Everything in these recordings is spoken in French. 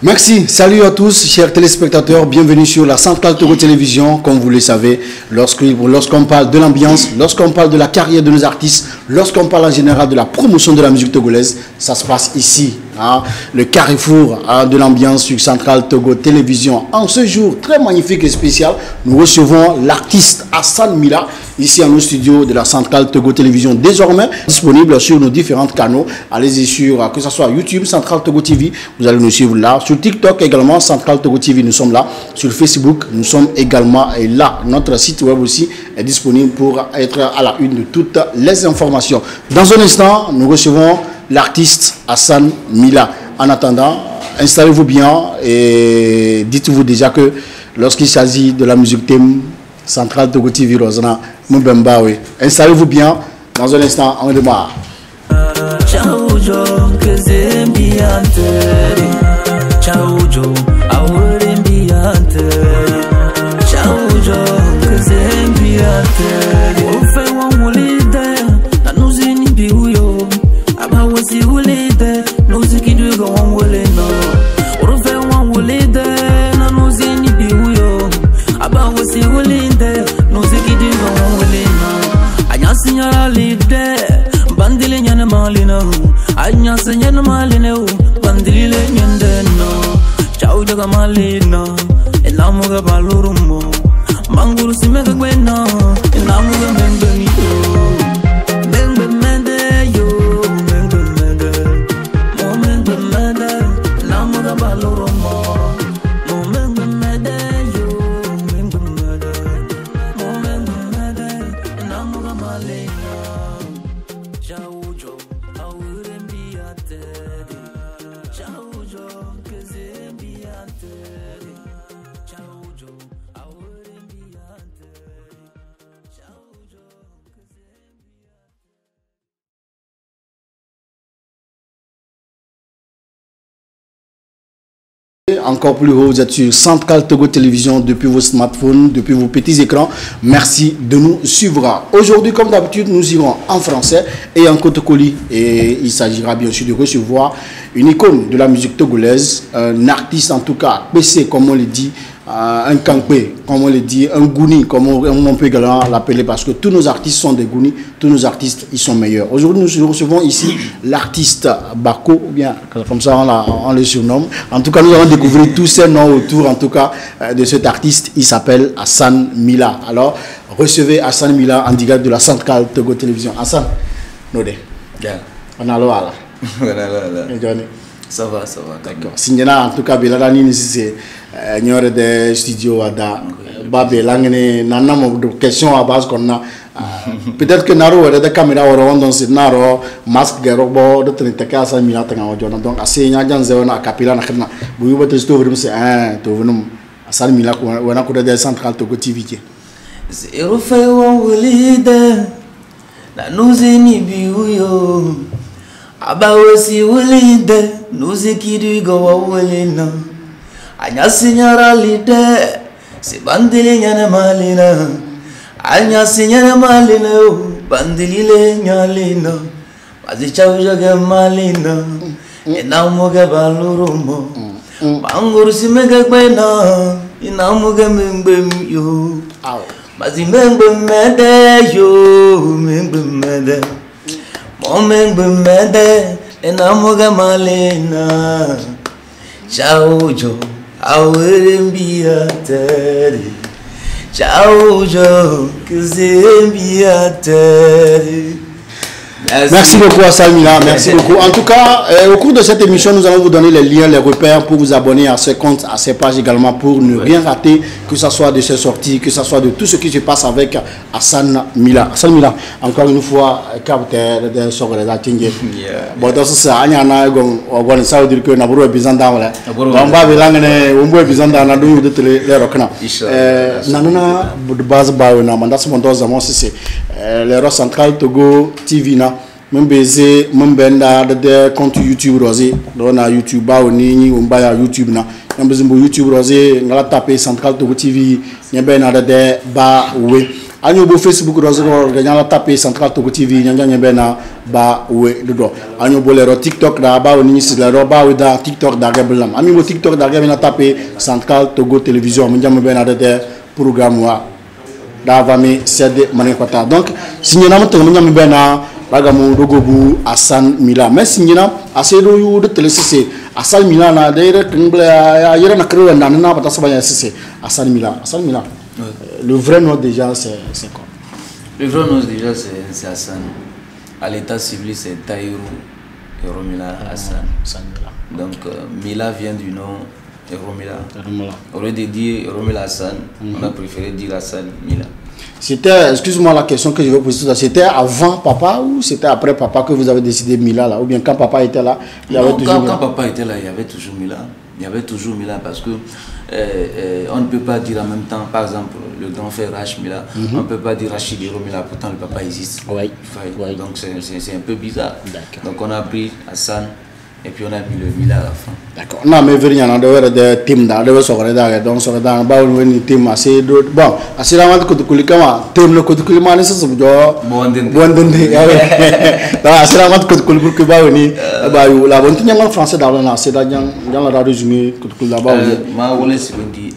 Merci, salut à tous chers téléspectateurs, bienvenue sur la Centrale Togo Télévision. Comme vous le savez, lorsqu'on parle de l'ambiance, lorsqu'on parle de la carrière de nos artistes, lorsqu'on parle en général de la promotion de la musique togolaise, ça se passe ici, hein, le carrefour de l'ambiance sur Centrale Togo Télévision. En ce jour très magnifique et spécial, nous recevons l'artiste Hassan Mila, ici à nos studios de la Centrale Togo Télévision, désormais disponible sur nos différents canaux. Allez-y sur, que ce soit YouTube, Centrale Togo TV, vous allez nous suivre là. Sur TikTok également, Centrale Togo TV, nous sommes là. Sur Facebook, nous sommes également là. Notre site web aussi est disponible pour être à la une de toutes les informations. Dans un instant, nous recevons l'artiste Hassan Mila. En attendant, installez-vous bien et dites-vous déjà que lorsqu'il s'agit de la musique thème, Centrale Togo TV, Rosana, Mbembawe. Installez-vous bien. Dans un instant, on démarre. Chaujo, awurimbiante. Chaujo, kazembiante. Ufe wangulide, na nuzini biuyo. Abawasi ulide, nuzikidugo wangulino. Ufe wangulide, na nuzini biuyo. Abawasi ulide, nuzikidugo wangulino. Anyasi nyara lide, bandile nyana malino. Anyasi nyana malino, bandile nyandeno. Chaujo kamalina, enamuga balurumo. Manguru simega gwena, enamuga mendeniyo. Mengbe mende yo, mengbe mende. Mo mengbe mende, enamuga balurumo. Mo mengbe mende yo, mengbe mende. Mo mengbe mende, enamuga malina. Chaujo, awurembiate. Chaujo, kazembiante. Chaujo, awurembiante. Chaujo, Encore plus haut, vous êtes sur Centrale Togo Télévision depuis vos smartphones, depuis vos petits écrans. Merci de nous suivre. Aujourd'hui, comme d'habitude, nous irons en français et en Kotokoli. Et il s'agira bien sûr de recevoir une icône de la musique togolaise, un artiste en tout cas, PC comme on le dit, un Kankwe, comme on le dit, un Gouni, comme on peut également l'appeler, parce que tous nos artistes sont des Gouni, tous nos artistes, ils sont meilleurs. Aujourd'hui, nous recevons ici l'artiste Bako, ou bien comme ça on le surnomme. En tout cas, nous allons découvrir tous ces noms autour, en tout cas, de cet artiste. Il s'appelle Hassan Mila. Alors, recevez Hassan Mila en direct de la Centrale Togo Télévision. Hassan, Node. On a l'eau là. Ça va, d'accord. Signena, en tout cas, Belarani, c'est il y a des studios à Babé, nana de questions à base qu'on a. Peut-être que Naro a des caméras dans ce Naro, masque, Garobo, de Trinitaka, 5 000 ans. Donc, assez Yan Zéona, Capilla, Nakana, vous pouvez te trouver, c'est un Tovenum, à 5 000 ans, on a couru des centrales Togo TV. Zero fait one leader, la nous enibiuyo. Abawasi leader, nous ekidugo walina. Anya signora lide, se bandili nyane malina. Anya signora malina, bandili le nyalina. Mazi chauja ge malina, enamuga balurumo. Manguru simega gwena, enamuga membem yo. Mazi membem mede yo, membem mede. Mo membem mede, enamuga malina. Chaujo, awurembiate. Chaujo, kazembiate. Merci beaucoup Hassan Mila, merci beaucoup. En tout cas, au cours de cette émission, nous allons vous donner les liens, les repères pour vous abonner à ces comptes, à ces pages également, pour ne rien rater, que ce soit de ces sorties, que ce soit de tout ce qui se passe avec Hassan Mila. Hassan Mila, encore une fois, capitaine sur les atingés. Bon, dans ce ça, il y en a ça veut dire que nous avons besoin d'en là. On va besoin d'en avoir de les reconnais. Nanana de base baona, mandat ce montant zaman c'est l'erreur centrale Togo TV na. Même baiser, même benda de compte YouTube rosé. On a YouTube baoni, on va YouTube na. Même besoin YouTube rosé, on va taper centrale Togo TV. N'y a ben de ba ouais. Agno bo Facebook rozoro gagnan la taper Central Togo TV nyanya bena ba we dodo. Agno bo lero TikTok da ba woni si lero ba we da TikTok da gabelam. Ami bo TikTok da gabena taper Central Togo Télévision nyam bena de programme wa da vami sede manekwata. Donc signena mo nyam bena bagamu dogobu Hassan Mila. Mais signena asedo yu de télé CC Hassan Mila na d'ailleurs ya yera na krewe na na pata sabanya CC Hassan Mila. Hassan Mila. Le vrai nom déjà, c'est quoi? Le vrai nom déjà, c'est Hassan. À l'état civil, c'est Taïrou Romila Hassan. Donc, Mila vient du nom Romila. Au lieu de dire Romila Hassan, on a préféré dire Hassan Mila. C'était, excuse-moi la question que je vais poser, c'était avant papa ou c'était après papa que vous avez décidé Mila là? Ou bien quand papa était là, il y avait toujours Mila? Quand papa était là, il y avait toujours Mila. Il y avait toujours Mila parce que on ne peut pas dire en même temps, par exemple, le grand frère Rach Mila, on ne peut pas dire Rachid Hiro Mila, pourtant le papa existe. Oui. Donc c'est un peu bizarre. Donc on a pris Hassan et puis on a mis le Mila à la fin. D'accord. Non, mais venir on devait de team da, devait sortir da, donc sortir da, bah on venir team assez d'autres. Bon, assez la mode côté kulikama, team le côté kulikama, c'est ça, bon dende. Non, assez la mode côté kulik que bah venir, bah la bonne tenue en français dans la, c'est dans la résumé côté kulik là-bas. Ma wole si vendi,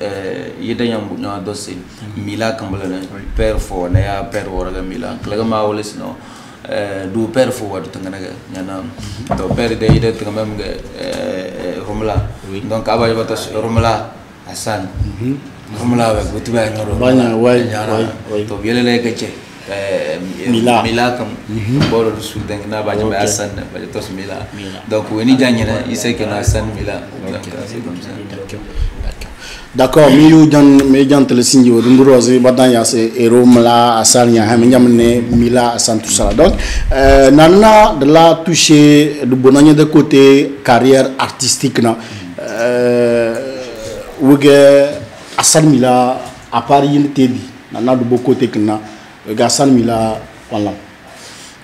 yeda yambu na dossier Mila kambala père fo na ya père wora Mila, klaga ma wole si no. Du père fo wadu tanganaga nyana do père de ide tangam Romla donc aba bata Romla Hassan Romla ba gutu ba ngoro banya way to yele le gache Mila kam boro du sul dang na ba nyama Hassan ba to Mila donc woni janyana ise que Hassan Mila c'est comme ça. D'accord, mais dans le signe de Rosé, Badanya, c'est Romla, Hassan, Mila, Hassan, tout ça. Donc, Nana, de là, touché de bonheur de côté carrière artistique, Hassan Mila, à Paris, il était dit, Nana de beaucoup de côté, Hassan Mila, voilà.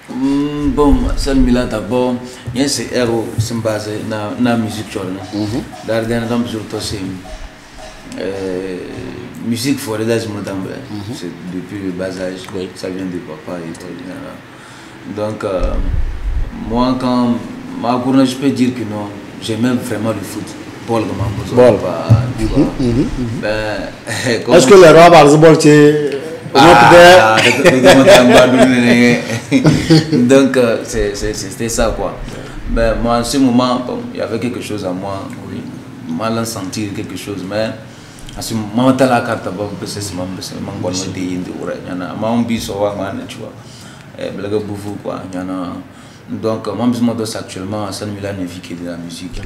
Bon, Hassan Mila d'abord, il y a ces héros qui sont basés dans la musique. Dans musique forêt d'Azimodambe, c'est depuis le bas âge, ça vient de papa et tout. Donc, moi, quand je peux dire que non, j'aime vraiment le foot. Paul, est-ce que le roi Barzabol donc, c'était ça quoi. Mais moi, en ce moment, il y avait quelque chose à moi, mal sentir quelque chose, mais à ce moment là la carte c'est mangon de indi ura yana ma bi so wa ngana tu vois blaga boufou quoi yana donc moi je m'adore actuellement Hassan Mila ne vit que de la musique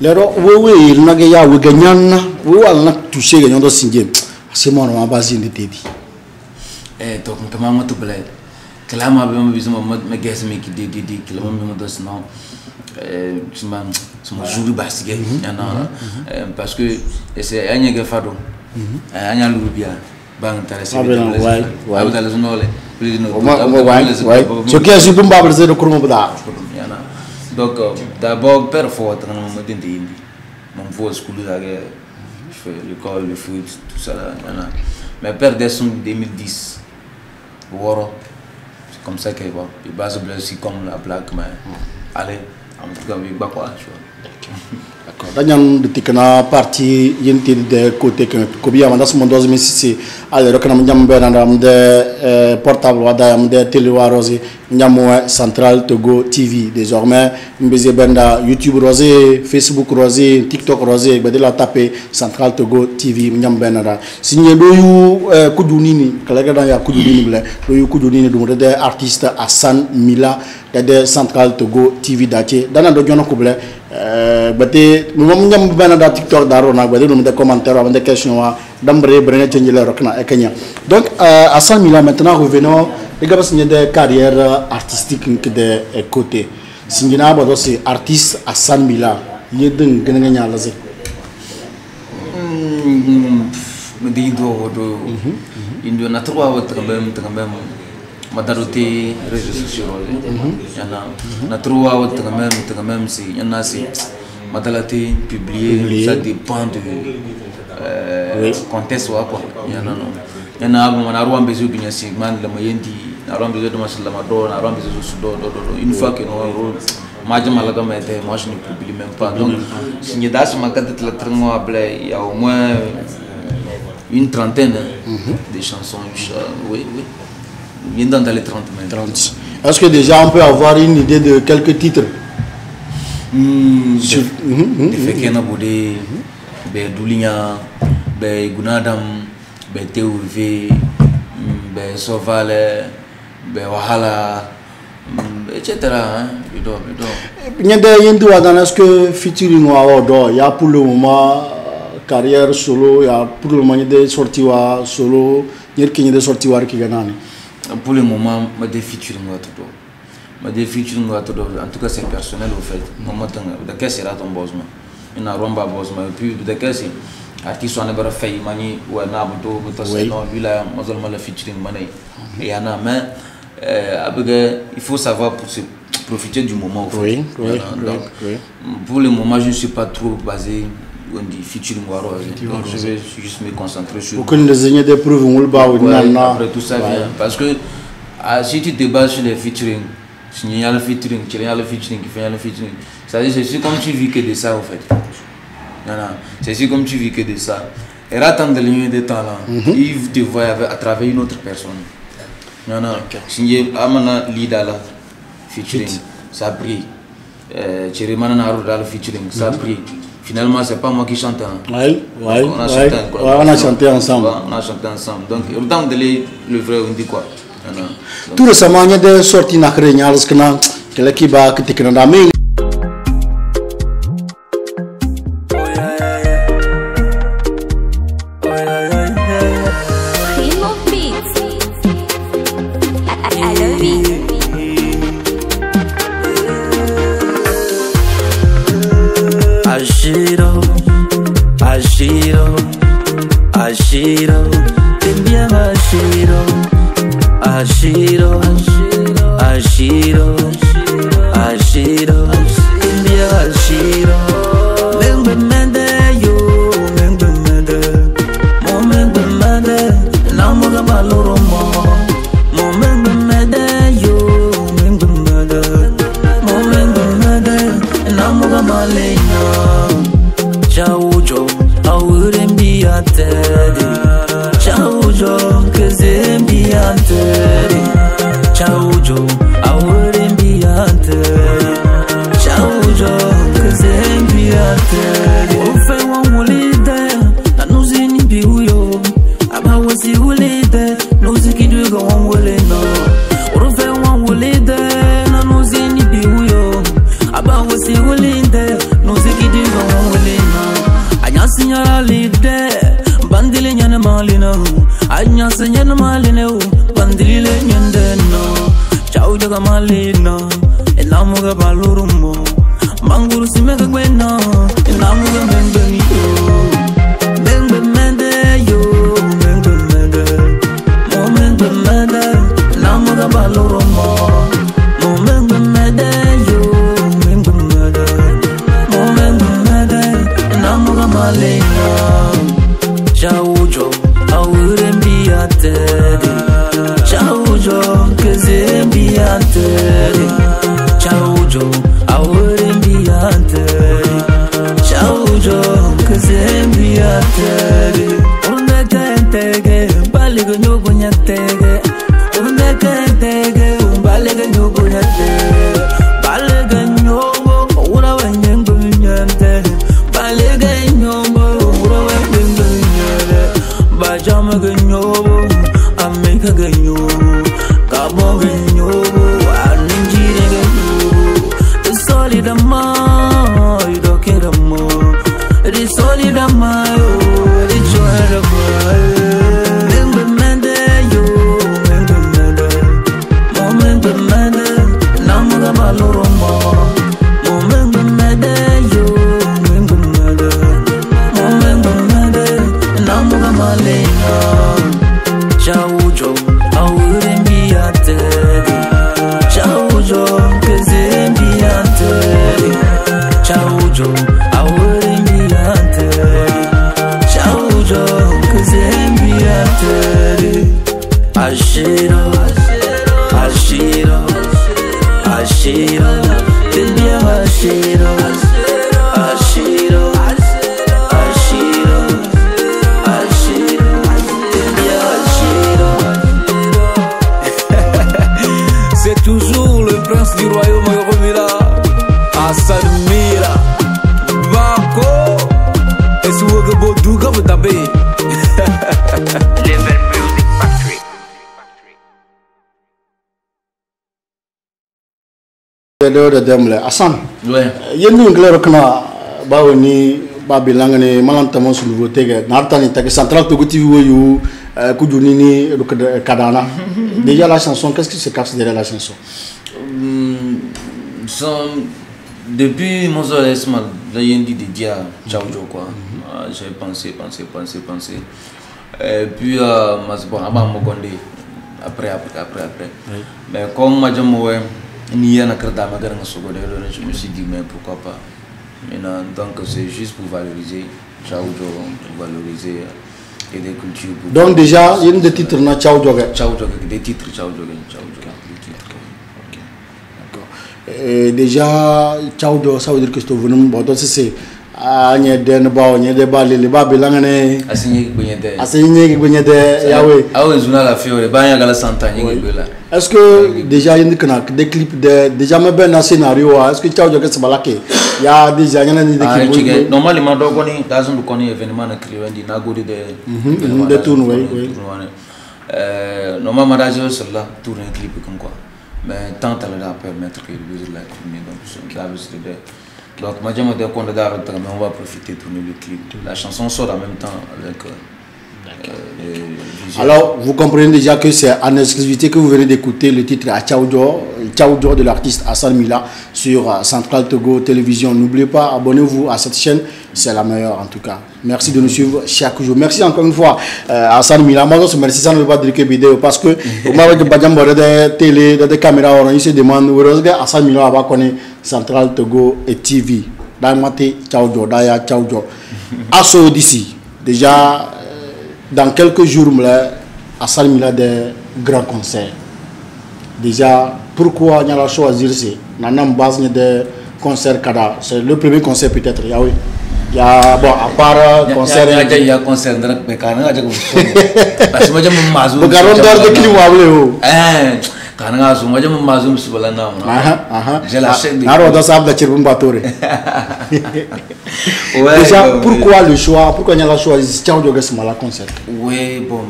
lero oui il n'a ya we ganyana we wala toucher ganyon do singe c'est moi ma base de tedi donc comment moi tout blé clairement bien besoin me guess me qui de clairement me do sinon c'est mon jour basket parce que c'est un yéga fado un yéga lubia bang intéressé ce qui est super bon c'est de courir donc d'abord père fort dans le monde d'Indi mon faux school je fais l'école le foot tout ça là mais père descend 2010 Woro c'est comme ça qu'il va il base aussi comme la plaque mais allez en tout cas, oui, quoi, d'accord. Dans de tikana partie yenti de côté que Kobia mandas mondos mais si alors que nous avons ben de portable wada de télé rosé nyamo Central Togo TV désormais mbeze benda YouTube rosé Facebook rosé TikTok rosé be de la taper Central Togo TV nyam benada signé doyu kudunini kala ga ya kudunini ble doyu kudunini dum de artiste Hassan Mila de Central Togo TV daté dana do jono ko ble bate mom nyam benada TikTok daro na be de commentaires avec des questions d'ambre brene tengile rokna e Kenya. Donc Hassan Mila, maintenant revenons les gars signé des carrières artistiques de côté signé na bodo c'est artiste Hassan Mila yedeng gëna ñala zé me di do indo na trois autres même madaroté réseaux sociaux yana na trois autres même si yana si madalaté publier ça dépend de contexte quoi yana non na abu na ruwan bezo binya sigman la mayendi na ruwan bezo de masala mado na ruwan bezo sudo une fois que nous majama la gamme était moi je ne publie même pas donc si n'y das ma carte la tramo après il y a au moins une trentaine de chansons oui bien dans les 30 même 30. Est-ce que déjà on peut avoir une idée de quelques titres? Fekena Boudé, Douligna, Gunadam, TUV, Sovale, Wahala, etc. Est-ce que featuring il y a pour le moment carrière solo, il y a pour le moment des sorties solo, il y a des sorties qui gagnent? Pour le moment, je suis featuring en tout cas c'est personnel au fait. De qu'est-ce que c'est ton boss? Il y a un romba boss, et puis de qu'est-ce que c'est artiste on a pas fait mani ou un abdo, lui là, moi seulement le featuring mané. Et y en a mais il faut savoir pour se profiter du moment. Oui. Pour le moment je ne suis pas trop basé on dit featuring waro, donc je vais juste me concentrer sur. Pour que les ayants des preuves on le bat ou après tout ça vient parce que si tu te bases sur les featuring, si il y a le featuring, il y a le featuring, il y a le featuring, c'est-à-dire c'est comme tu vis que de ça en fait. C'est comme tu vis que de ça. Et attendre le de temps là, il te voit à travers une autre personne. Si il y a un leader là, featuring, ça brille. Chirimana Naruda le featuring, ça brille. Finalement, c'est pas moi qui chante. On a chanté ensemble. Donc, autant de le vrai, on dit quoi? Tout récemment, il y a des sorties nakrényales que l'équipe a critiqué dans la main. Ciao, Joe, 'cause it be after. C'est toujours le prince du royaume Yoromila, Hassan Mila, Bako, et Souagabo Douga Botabé. Level Music Factory. Hassan, Ouais. yendu ngler kana bawoni babilangane malantamo sur nouveauté ke nartani tak central to TV woyu kujunini kadana. Déjà la chanson, qu'est-ce qui se cache derrière la chanson? Depuis mon adolescence, j'ai dit de dire ciao quoi. J'ai pensé. Et puis après. Oui. Mais comme moi je me suis dit mais pourquoi pas. Maintenant, donc c'est juste pour valoriser ciao pour valoriser et des cultures. Donc déjà, il y a des titres na ciao des titres ciao. Et déjà, ciao, ça veut dire que je suis venu me battre. C'est Agnès Denbao, Agnès Debali, les babes langane. Assigné Gbenyede. Assigné Gbenyede, Yahweh. Ah oui, Zuna la fiore, Banya Gala Santani. Est-ce que déjà il y a des clips déjà même un scénario? Est-ce que ciao, c'est balake? Il y a déjà il y a des clips. Normalement, donc on est dans un événement écrivain du Nagodi de tourne, oui. Normalement, je suis là, tourner un clip comme quoi. Mais tant à l'heure permettre que le musique la tourner donc moi j'aime bien qu'on on va profiter de tourner le clip. La chanson sort en même temps avec alors vous comprenez déjà que c'est en exclusivité que vous venez d'écouter le titre à Ciao de l'artiste Hassan Mila sur Central Togo Télévision. N'oubliez pas, abonnez-vous à cette chaîne, c'est la meilleure en tout cas. Merci de nous suivre chaque jour. Merci encore une fois Hassan Mila. Moi je merci, ça ne veut pas dire que vidéo parce que on m'a dit que des télé, des caméras, on se demande où est-ce que Hassan Mila va connaître Central Togo et TV. Daimate Ciao Daya Ciao. Asso d'ici déjà. Dans quelques jours, Hassan Mila des grands concerts. Déjà, pourquoi on a choisi c'est une base de concerts kada. C'est le premier concert peut-être. Il y a bon à part concert. Il y a concert mais quand on a parce que moi j'aime mazou. Le garon d'or de qui vous quand on a moi j'aime mazou sur la nam. J'ai la chaîne. Alors dans ça de Chirbun Batore. Déjà, pourquoi le choix? Pourquoi on a choisi Ciao Diogesma la concert? Oui, bon.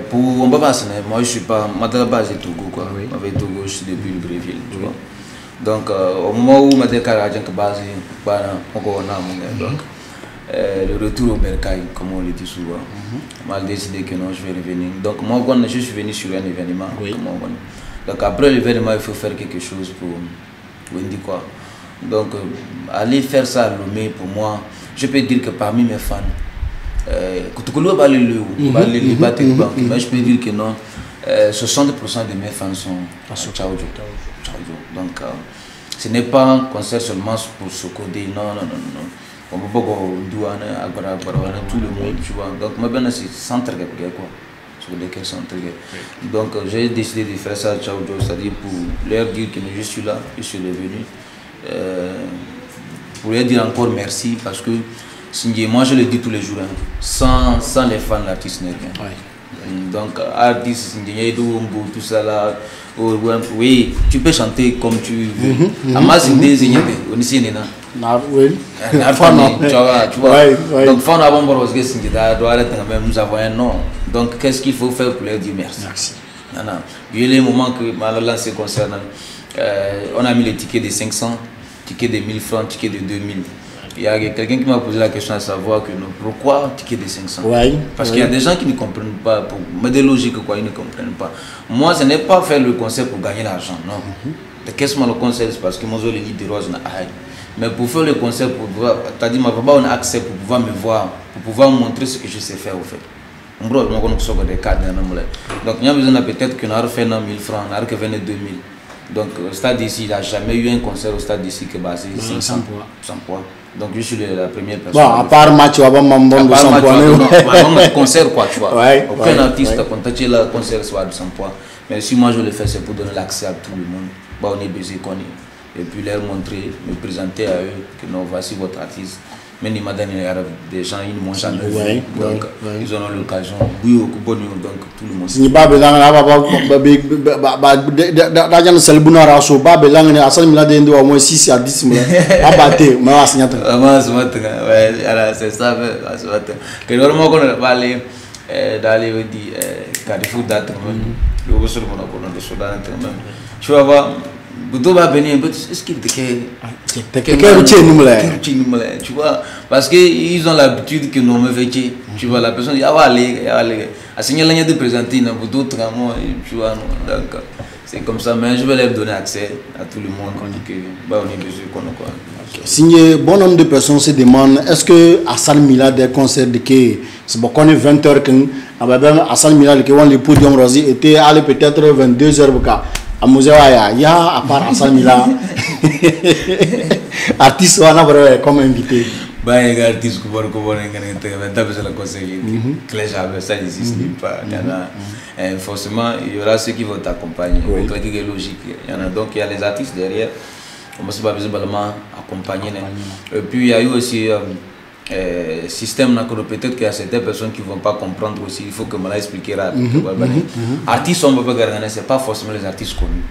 Pour Mbabas, moi je suis pas. Moi de la base c'est Togo quoi. Avec Togo, je suis depuis le Brésil, tu vois. Donc au moment où ma déclaration que base, encore donc le retour au bercail, comme on le dit souvent. Mal décidé que non, je vais revenir. Donc moi quand je suis venu sur un événement, donc après l'événement il faut faire quelque chose pour dire quoi. Donc, aller faire ça à Lomé, pour moi, je peux dire que parmi mes fans, mais je peux dire que non, 60% de mes fans sont à Ciao. Donc, ce n'est pas un concert seulement pour se coder, non. On peut pas tout le monde, tu vois. Donc, moi, c'est centre quoi. Sur lesquels sont intégrés. Donc, j'ai décidé de faire ça à Ciao, c'est-à-dire pour leur dire que je suis là, je suis revenu. Pour leur dire encore merci parce que moi je le dis tous les jours, sans les fans l'artiste n'est rien. Donc artiste tout ça là, oui tu peux chanter comme tu veux. Tu vois. Donc nous avons un nom. Donc qu'est-ce qu'il faut faire pour leur dire merci. Il y a les moments que malheureusement c'est concernant. On a mis les tickets de 500, tickets de 1000 francs, tickets de 2000. Il y a quelqu'un qui m'a posé la question à savoir que pourquoi ticket de 500? Parce qu'il y a des gens qui ne comprennent pas, pour me déloger quoi, ils ne comprennent pas. Moi, ce n'est pas faire le concert pour gagner l'argent, non. Qu'est-ce que le concert? C'est parce que moi, j'ai les lits de rose. Mais pour faire le concert, pour pouvoir, c'est-à-dire, ma papa, on a accès pour pouvoir me voir, pour pouvoir montrer ce que je sais faire au fait. Donc, il y a besoin peut-être qu'on a fait 1000 francs, on a fait 2000. Donc, au stade d'ici, il n'a jamais eu un concert au stade d'ici qui est basé 500 poids. Donc, je suis la première personne. Bon, à part match, on va m'embaucher 100 poids. Concert, quoi, tu vois. Aucun artiste a contacté le concert soit de 100 poids. Mais si moi je le fais, c'est pour donner l'accès à tout le monde. Bah, on est baisé, qu'on est. et puis leur montrer, me présenter à eux que non, voici votre artiste. Même il m'a donné des gens, ils m'ont jamais vu. Donc, ils ont l'occasion. Oui, donc tout le monde. Si pas besoin d'argent c'est le bonheur à chaud. Pas besoin de asal mila de au moins 6 à 10 000. À battre, mais à signer. C'est ça, que normalement on va aller d'aller dire Carrefour d'être même. Le boss le monopole de Soudan même. Tu vas voir. Tu vas venir, est-ce qu'il tu vois, parce qu'ils ont l'habitude que nous me faisons. Tu vois, la personne dit, ah, allez. À signaler de présenter, d'autres, tu vois, donc c'est comme ça, mais je vais leur donner accès à tout le monde. On est besoin qu'on a quoi. Si bon nombre de personnes se demandent, est-ce que Hassan Mila des concerts de qui c'est bon qu'on est 20h que Hassan Mila qui ont le podium rosé était allé peut-être 22h à Mouzewa, il y a à part Hassan Mila artiste ou un comme invité. Bah, il y a des artistes qui vont la conseiller. Claire avec ça n'existe pas. Forcément, il y aura ceux qui vont t'accompagner. C'est logique. Il y en a donc il y a les artistes derrière. On ne peut pas visiblement accompagner. Et puis il y a eu aussi système peut-être qu'il y a certaines personnes qui ne vont pas comprendre aussi. Il faut que je m'explique. Artistes, on ne peut pas garder, ce n'est pas forcément les artistes connus.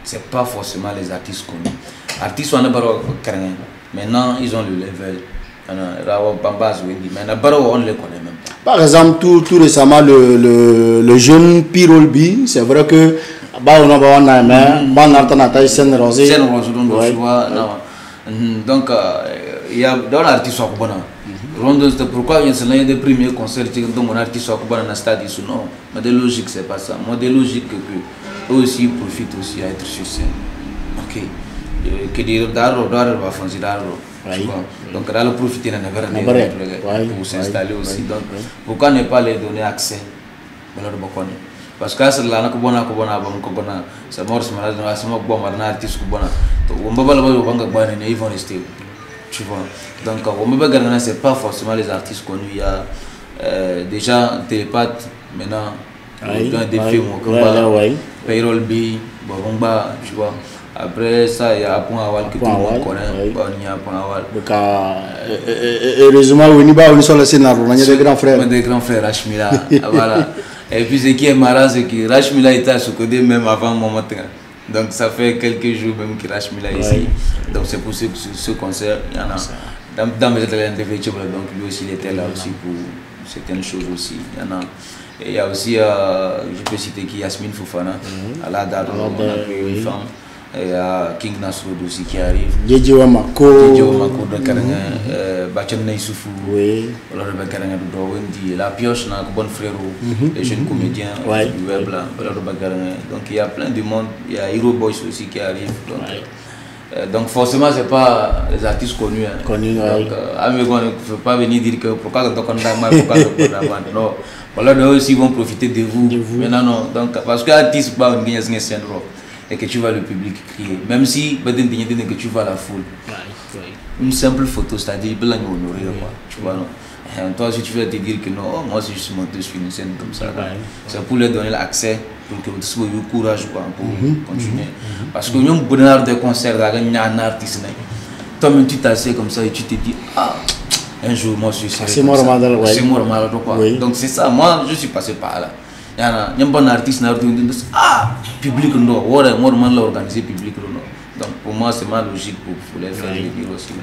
C'est pas forcément les artistes connus. Artistes, on n'a pas carrément. Maintenant, ils ont le level. Mais on ne les connaît même pas. Par exemple, tout récemment, le jeune Pirolbi, c'est vrai que donc il y a dans l'artiste c'est pourquoi il y a des premiers concerts donc mon artiste dans le stade non modèle logique c'est pas ça modèle logique que eux aussi profitent aussi à être sur scène ok que dire d'aro va faire donc là le profiter pour s'installer aussi donc pourquoi ne pas les donner accès parce que c'est là c'est mort c'est artiste ils vont rester tu vois donc c'est pas forcément les artistes connus il y a déjà télépathe maintenant des films comme Payroll B Bobomba tu vois après ça il y a Point Awal que tout le monde connaît il y a Point Awal heureusement on est sur le scénario on a des grands frères Rachmila voilà. Et puis ce qui est marrant, c'est que Rachmila était à ce côté même avant mon matin. Donc ça fait quelques jours même que Rachmila est ici. Donc c'est pour ce concert, il y en a. Dans mes interviews, donc lui aussi il était là aussi pour certaines choses aussi. Il y en a. Et il y a aussi, je peux citer qui Yasmine Fofana, à la date on a pris une femme. Il y a King Nasrud aussi qui arrive. Djedjewa Mako de Karanga, Bachem Naïsoufou, la pioche, bon frère, les jeunes comédiens du web là. Donc il y a plein de monde, il y a Hero Boys aussi qui arrive. Donc forcément c'est pas les artistes connus. Donc il ne faut pas venir dire que pourquoi non. Voilà, eux aussi vont profiter de vous. Maintenant non, donc parce que l'artiste pas une gagne syndrome. Et que tu vois le public crier, même si que tu vois la foule. Une simple photo, c'est-à-dire que tu vois, non? Et toi, si tu veux te dire que non, moi si je suis monté sur une scène comme ça, c'est pour leur donner l'accès, pour que vous ayez le courage pour continuer. Parce que nous avons beaucoup de concerts, il y a un artiste. Toi-même, tu t'assieds comme ça et tu te dis, ah, un jour, moi je suis c'est normal. C'est normal. Donc c'est ça, moi je suis passé par là. Il y a un bon artiste public moi organiser public donc pour moi c'est ma logique pour les faire venir aussi.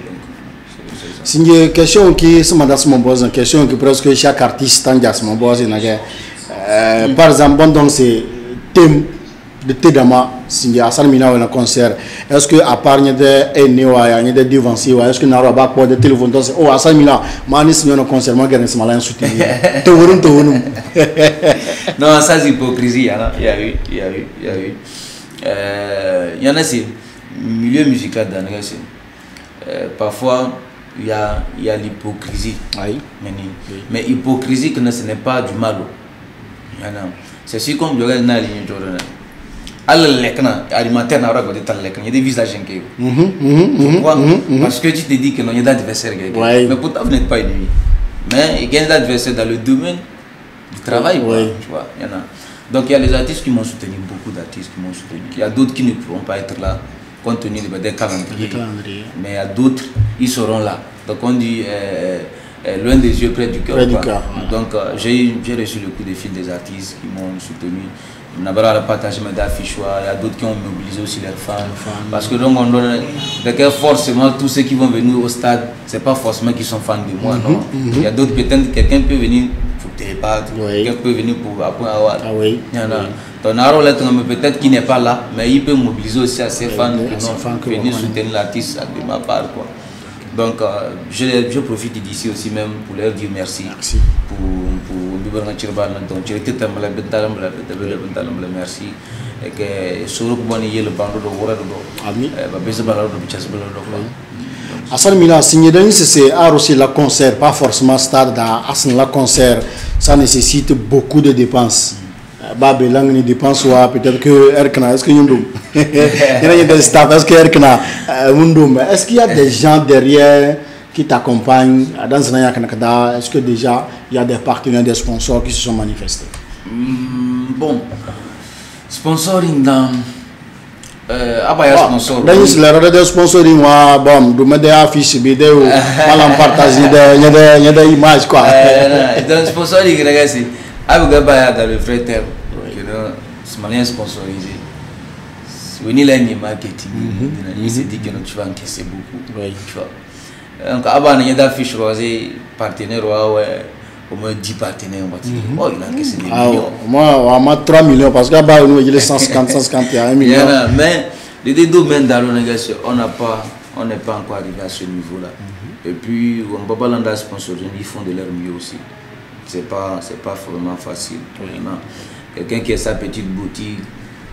C'est une question qui se m'adresse mon boss, une question que presque chaque artiste t'engage mon boss. Par exemple, donc c'est thème de Tedama, si Hassan Mila un concert, est-ce que à part des devanciers, est-ce que n'a pas pour des téléphones oh Hassan Mila, mani signé un concert, moi gagne ce malin soutenir. Non, ça c'est hypocrisie, il y a eu. Il y en a c'est milieu musical dans parfois il y a l'hypocrisie. Mais hypocrisie que ce n'est pas du mal. C'est si comme le gars n'a ligne Jordan. Alimentaire n'a pas il y a des visages inquiets. Pourquoi? Parce que tu te dis que non, il y a d'adversaires. Mais pourtant vous n'êtes pas ennemi. Mais il y a des adversaires dans le domaine du travail. Tu vois, il y en a. Donc il y a les artistes qui m'ont soutenu, beaucoup d'artistes qui m'ont soutenu. Il y a d'autres qui ne pourront pas être là. compte tenu des calendriers. Mais il y a d'autres, ils seront là. Donc on dit loin des yeux, près du cœur. Donc j'ai reçu le coup de fil des artistes qui m'ont soutenu. On a partagé mes affiches, il y a d'autres qui ont mobilisé aussi leurs fans. Parce que donc on donne, forcément tous ceux qui vont venir au stade, c'est pas forcément qu'ils sont fans de moi, non. Il y a d'autres, peut-être quelqu'un peut venir pour débattre, quelqu'un peut venir pour apprendre à voir. Il y en a. Donc peut-être qu'il n'est pas là, mais il peut mobiliser aussi à ses fans qui venir soutenir l'artiste de ma part, quoi. Donc je profite d'ici aussi même pour leur dire merci. Pour merci et que sur le Hassan Mila, signer c'est aussi la concert, pas forcément stade la concert, ça nécessite beaucoup de dépenses. Babelang ni dépense peut-être que Erkna, est-ce que Yundum il y a des staff, est-ce que Erkna Mundum, est-ce qu'il y a des gens derrière qui t'accompagnent dans ce Canada? Est-ce que déjà il y a des partenaires, des sponsors qui se sont manifestés? Bon, sponsoring dans abaya sponsor. Dans les des sponsoring bon, de mettre des affiches vidéo, mal partager il y a des images quoi. Dans sponsoring c'est abaya dans le vrai terme. C'est malin sponsorisé. Venir là ni marketing, il s'est dit que tu vas encaisser beaucoup. Tu vois. Donc, avant, il y a des affiches rosées, partenaires, au moins 10 partenaires. Oh, il a encaissé des millions. Moi, on a 3 millions parce qu'il y a 150, 151 millions. Mais les deux domaines dans la négociation, on n'est pas encore arrivé à ce niveau-là. Et puis, on ne peut pas l'en sponsoriser, ils font de leur mieux aussi. Ce n'est pas vraiment facile. Quelqu'un qui a sa petite boutique,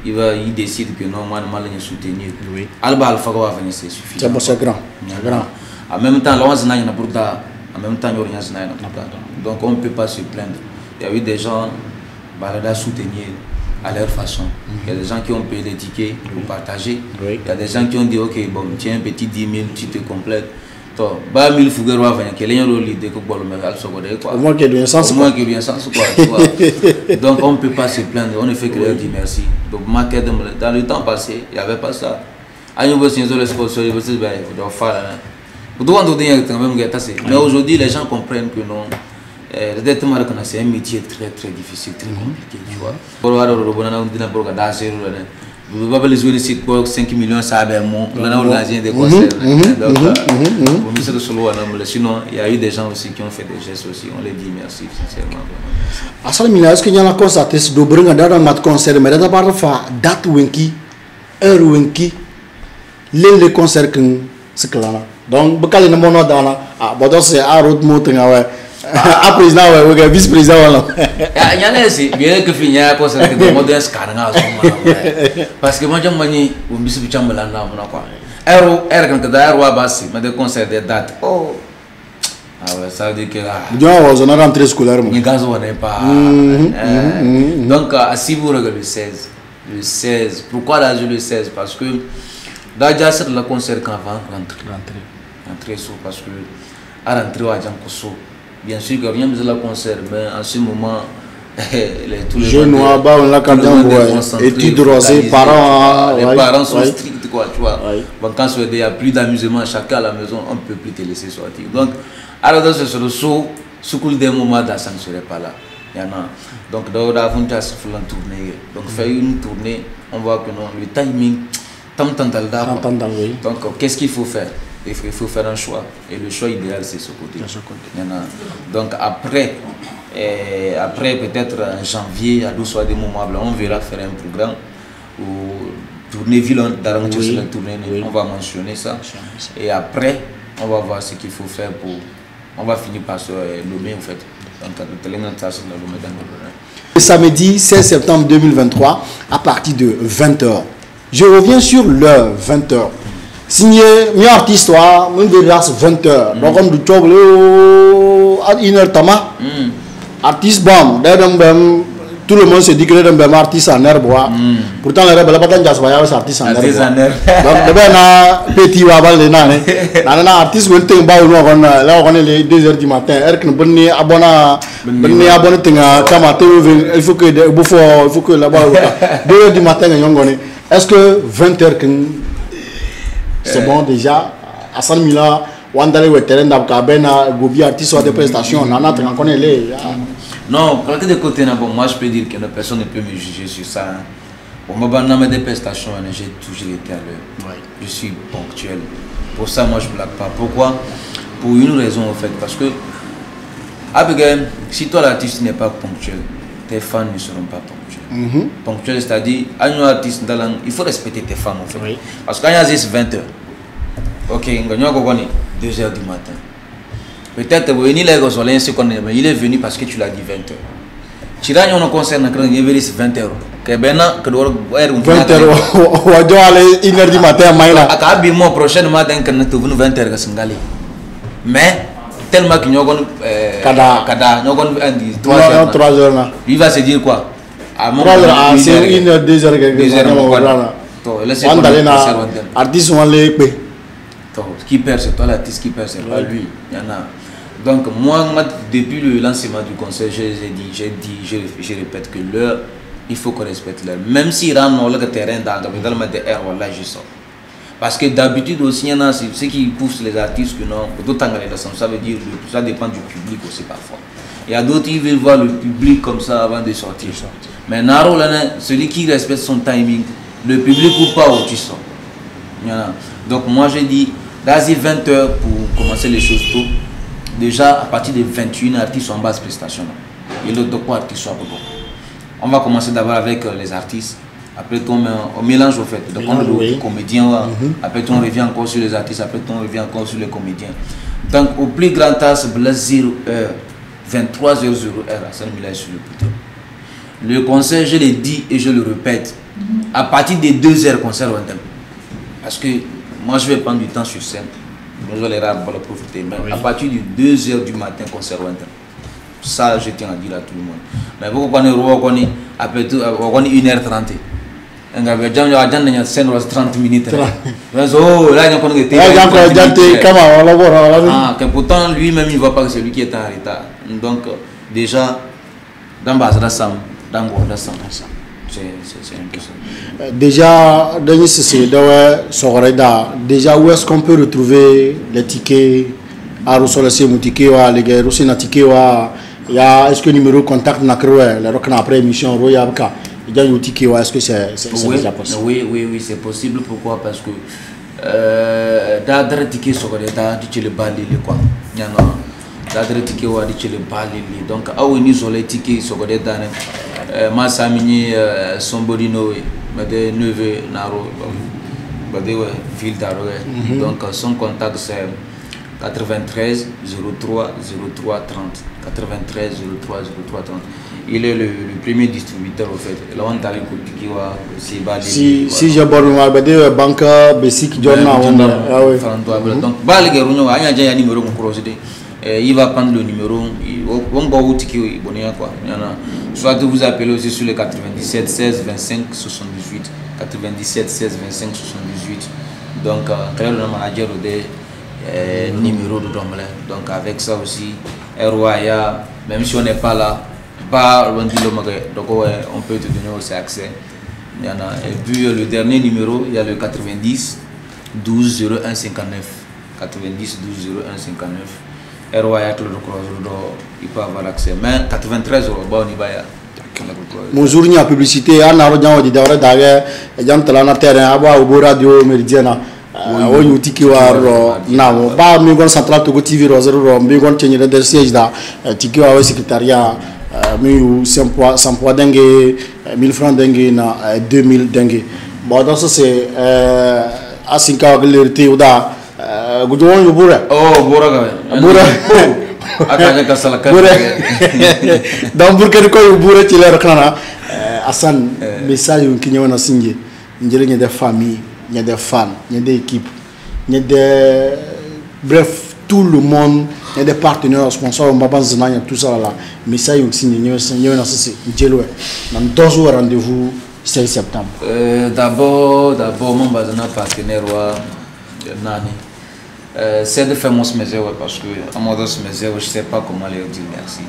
il décide que non, moi, je vais soutenir. Alba Alpha va venir, c'est suffisant. C'est grand. En même temps, en même temps, donc on ne peut pas se plaindre. Il y a eu des gens à soutenir à leur façon. Il y a des gens qui ont payé les tickets pour partager. Il y a des gens qui ont dit ok, bon, tiens, un petit 10 000, tu te complètes. Donc, 1000 fougues va venir, quel est le leader que bon, au moins qu'il y ait bien sens. Donc on ne peut pas se plaindre, on ne fait que leur dire merci. Donc dans le temps passé, il n'y avait pas ça. Mais aujourd'hui, les gens comprennent que non. C'est un métier très très difficile, très compliqué. Tu vois. Vous pouvez les jouer ici pour 5 millions, ça a on a organisé des concerts. Sinon, il y a eu des gens aussi qui ont fait des gestes aussi. On les dit merci, sincèrement. Asal est-ce qu'il y a un concert de Brunga dans notre concert, mais d'abord, date winky, heure winky, les concerts que c'est clair. Donc, beaucoup de monde dans la, bon, c'est un autre mot, à président, vice-président. Il y en a aussi, bien que finir à concert de moderne scanner. Parce que moi, je me dis, on me dit, mais des concerts de date. Oh, ça veut dire que on a rentré scolaire. Donc, si vous regardez le 16, pourquoi là je le 16? Parce que déjà c'est le concert quand va rentrer sous parce que à rentrer à Jankoso. Bien sûr que rien de la concert, mais en ce moment, tous les jeunes noirs, on l'a quand même études rosées, parents. Les parents sont stricts, quoi, tu vois. Donc, quand il y a plus d'amusement, chacun à la maison, on ne peut plus te laisser sortir. Donc, alors, dans ce saut, ce coup des moments, ça ne serait pas là. Il y en a. Donc, dans la tournée. Donc, faire une tournée, on voit que non, le timing, donc, qu'est-ce qu'il faut faire? Il faut faire un choix. Et le choix idéal, c'est ce côté. Donc après peut-être en janvier, à 12 soirs des moments, on verra faire un programme ou tourner ville d'arrangement sur la tournée. On va mentionner ça. Et après, on va voir ce qu'il faut faire pour. On va finir par se nommer en fait. Le samedi 16 septembre 2023, à partir de 20h. Je reviens sur l'heure 20h. Signé, mes artistes, mon verras 20h. Donc, comme du trouble, à 1h, tama. Artiste, bon, tout le monde se dit que les artistes en herbe. Pourtant, les rebelles, pas d'artistes artistes en herbe. Donc, le petit wabal de nan. Artiste, là, on est les 2h du matin. Il faut que là-bas, 2h du matin, est-ce que 20h C'est bon déjà. Hassan Mila, Wandale ou terrain d'Abkabena, Gobi artiste ou des prestations, on en a rencontré les. Non, pour de côté, bon, moi je peux dire que personne ne peut me juger sur ça. Hein. Pour moi, dans mes prestations, j'ai toujours été à l'heure. Ouais. Je suis ponctuel. Pour ça, moi je ne blague pas. Pourquoi? Pour une raison en fait. Parce que, Abigail, si toi l'artiste n'est pas ponctuel, tes fans ne seront pas ponctuels. Ponctuel, c'est-à-dire, un artiste, il faut respecter tes fans en fait. Oui. Parce qu'il y a 20h. Ok, il y a 2h du matin. Peut-être il est venu parce que tu l'as dit 20h. Tu as un concert, il est venu 20h. 20h, on doit aller 1h du matin. Moi, prochain matin, quand tu es venu 20h, mais tellement qu'il y a 3h. Il va se dire quoi? C'est 1h, 2h. Artiste, on les paie. Qui perd, c'est toi l'artiste qui perd, c'est pas lui. Il y en a. Donc moi, depuis le lancement du concert, je répète que l'heure, il faut qu'on respecte l'heure. Même si on a le terrain dans le air, voilà, je sors. Parce que d'habitude aussi, il y en a ceux qui poussent les artistes que non, d'autant que ça veut dire que ça dépend du public aussi parfois. Il y a d'autres qui veulent voir le public comme ça avant de sortir. Mais Naro, celui qui respecte son timing, le public ou pas où tu sors. Donc moi j'ai dit, vas-y 20h pour commencer les choses tôt. Déjà à partir de 21 artistes en basse prestation. Et l'autre de quoi artistes soit bon. On va commencer d'abord avec les artistes. Après on mélange au fait. Donc on a les comédiens. Après on revient encore sur les artistes. Après on revient encore sur les comédiens. Donc au plus grand tas, c'est 0h, 23h00 à Saint-Milan sur le putain. Le concert, je l'ai dit et je le répète. À partir de 2h concert au thème. Parce que moi je vais prendre du temps sur scène. Je les rare pour le profiter. Mais à partir de 2h du matin concert au thème. Ça je tiens à dire à tout le monde. Mais vous connaissez après tout, on est 1h30. On a 30 minutes. Oh, là, il pourtant, lui-même, il ne voit pas que c'est lui qui est en retard. Donc, déjà, dans Bazrassam, dans Guadasam, c'est une question. Déjà, déjà, où est-ce qu'on peut retrouver les tickets à Roussolasi Moutiké, les gars, Roussina Tiké, est-ce que le numéro de contact après l'émission Royabka? Est-ce que c'est déjà possible? Oui, c'est possible. Pourquoi? Parce que d'adresse ticket sur le balili quoi. D'adresse ticket ou le balili. Donc, à où ils ont les tickets sur le dane. Ma samini sombolino, mais des neveux naro, ville d'Aroé. Donc, son contact c'est 93 03 03 30. 93 03 03 30. Il est le premier distributeur au fait. Là on t'a écouté si j'ai bon banque basic journal. Donc numéro il va prendre le numéro on va où quoi. Soit vous appelez aussi sur le 97 16 25 78 97 16 25 78. Donc créer le manager des numéro de Domblin. Donc avec ça aussi ROIA, même si on n'est pas là, donc on peut te donner aussi accès. Il y en a. Et puis le dernier numéro, il y a le 90 12 01 59. 90 12 01 59. ROIA, il peut avoir accès. Mais 93 euros, on y va. Bonjour, il y a publicité. On a regardé d'ailleurs, il y a un terrain au radio méridien. On y tiki war na ba mi gon central to TV rozero mi gon chenye de siège da tiki wa secrétariat mi 100 poids dengue 1000 francs dengue na 2000 dengue bon donc ça c'est asinka galerité ou da gudon yo bura bura aka ka sala ka donc pour que ko yo bura ci leer kana Hassan message yu ki ñewna singe njëriñ de famille. Il y a des fans, il y a des équipes, il y a des... Bref, tout le monde, il y a des partenaires, sponsors, il y a tout ça là. Mais ça, il y a aussi un rendez-vous 16 septembre. D'abord, mon partenaire, c'est de faire mon smésé, parce que à mon smésé, je ne sais pas comment leur dire merci.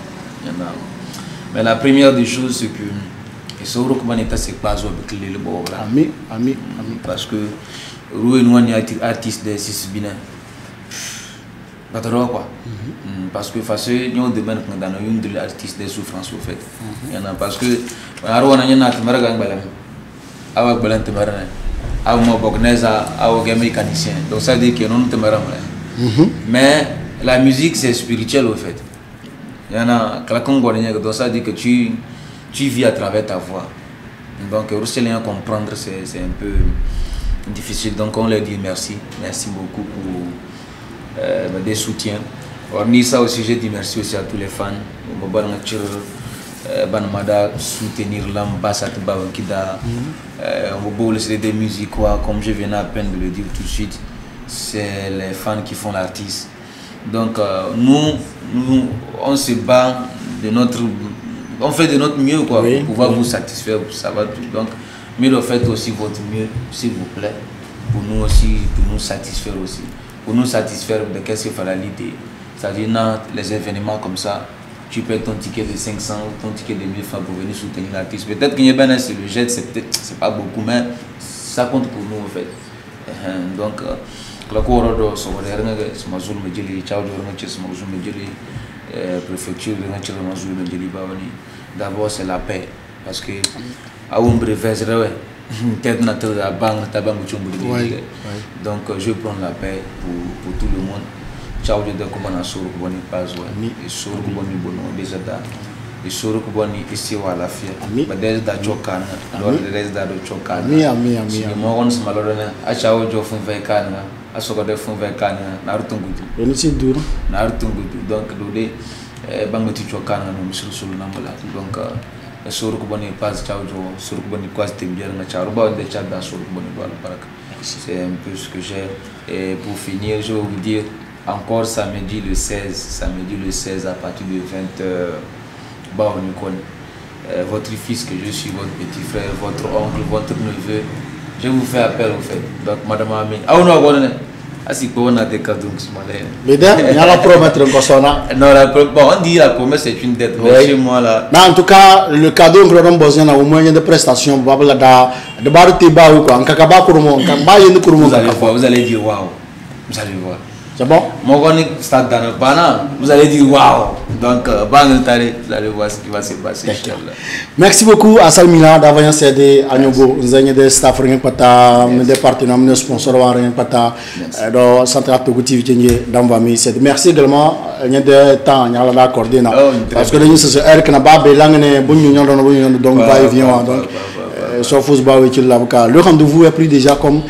Mais la première des choses, c'est que... Et ce c'est pas avec le ami. Parce que Roué nous on est artiste de Sisbina. Pas trop quoi. Parce que face nous demande dans une de l'artiste des souffrances au fait. Il y en a parce que on a une autre maragang balam. Awak balan temarana. Aw mo bokneza aw game mécanicien. Donc ça dit que non temara. Mais la musique c'est spirituel au fait. Il y en a donc ça dit que tu vis à travers ta voix. Donc Russelien comprendre c'est un peu difficile. Donc on leur dit merci beaucoup pour des soutiens. Hormis ça aussi, j'ai dit merci aussi à tous les fans. Banamada soutenir l'ambassade Bawankida. On va laisser des musiques quoi, comme je viens à peine de le dire tout de suite. C'est les fans qui font l'artiste. Donc nous on se bat de notre, on fait de notre mieux quoi, pour pouvoir vous satisfaire, ça va tout. Donc mais faites aussi votre mieux s'il vous plaît, pour nous aussi, pour nous satisfaire aussi, pour nous satisfaire de qu'est-ce qu'il fallait l'idée. C'est-à-dire dans les événements comme ça, tu payes ton ticket de 500 ou ton ticket de 1000 francs pour venir soutenir l'artiste. Peut-être qu'il y a bien c'est le jet, c'est pas beaucoup, mais ça compte pour nous en fait. Donc la cour de ce préfecture d'abord c'est la paix parce que à un brevet donc je prends la paix pour tout le monde. Ciao de comment sur bonne page et sur bonne bonne déjà da et sur bonne ici à la fia mais des da chokana alors des da chokana mi mo on se malorona a ciao jo fun vai kana a so de fun vai kana na rutungutu on est dur na rutungutu donc do de bangati chokana no misul sul namala donc sur bonne page ciao jo sur bonne quasi tembier na ciao ba de chat da sur bonne wala baraka c'est un peu ce que j'ai. Et pour finir je vais vous dire encore samedi le 16 à partir de 20h, votre fils que je suis, votre petit frère, votre oncle, votre neveu, je vous fais appel au fait. Donc madame Amine, on a des cadeaux qui sont malades. Mais il y a la promesse encore ça. Non, on dit la promesse c'est une dette, mais chez moi là. Mais en tout cas, le cadeau que nous avons besoin, au moins il y a des prestations, vous allez voir, vous allez dire waouh, vous allez voir. C'est bon? Vous allez dire waouh. Donc, vous allez voir ce qui va se passer. Merci beaucoup à Salmila d'avoir cédé à Nyogo. Nous avons des staff, des partenaires, des sponsors, dans Central Togo TV. Merci également. Il y a des temps, il y a l'accordé. Parce que nous sommes là, donc va et vient. Le rendez-vous est pris déjà comme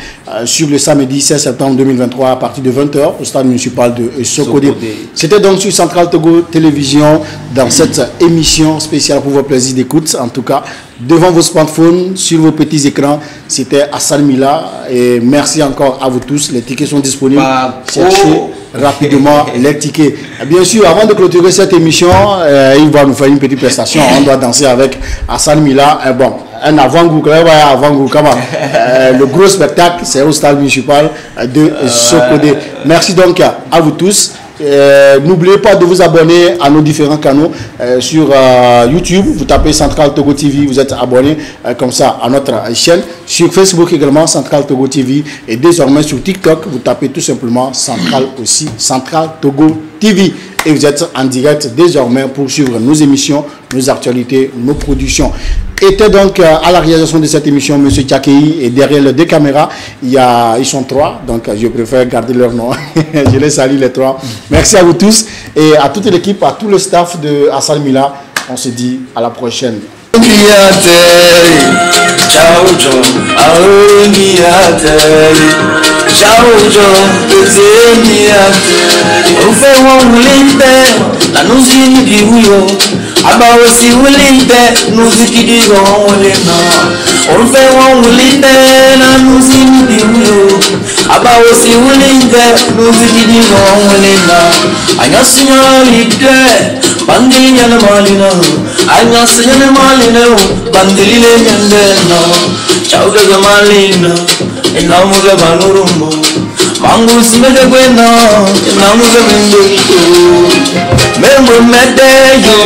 sur le samedi 16 septembre 2023 à partir de 20h au stade municipal de Sokodé. C'était donc sur Central Togo Télévision dans cette émission spéciale pour vos plaisirs d'écoute. En tout cas, devant vos smartphones, sur vos petits écrans, c'était Hassan Mila. Et merci encore à vous tous. Les tickets sont disponibles. Cherchez rapidement les tickets. Bien sûr, avant de clôturer cette émission, il va nous faire une petite prestation. On doit danser avec Hassan Mila. Bon, un avant-goût, le gros spectacle, c'est au stade municipal de Sokodé. Merci donc à vous tous. N'oubliez pas de vous abonner à nos différents canaux sur YouTube. Vous tapez Central Togo TV, vous êtes abonné comme ça à notre chaîne. Sur Facebook également, Central Togo TV. Et désormais sur TikTok, vous tapez tout simplement Central Togo TV. Et vous êtes en direct désormais pour suivre nos émissions, nos actualités, nos productions. Était donc à la réalisation de cette émission M. Tchakei, et derrière les deux caméras, ils sont trois, donc je préfère garder leur nom. Je les salue les trois. Merci à vous tous et à toute l'équipe, à tout le staff de Hassan Mila. On se dit à la prochaine. Abawosi ulinde nuzikidi gonwolena Orfe won ulinde na nuzikidi uyo Abawosi ulinde nuzikidi gonwolena Anyasinya lide bandili nyana malina Anyasinya malina bandili nyandena Chauga malina enamuga banurumbo Mangu simede gwena enamuga bindito Membo medeyo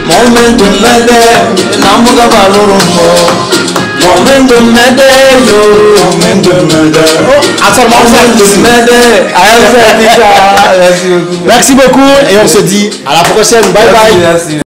Momento mede namuga balurumbo Merci beaucoup et on se dit à la prochaine. Bye bye.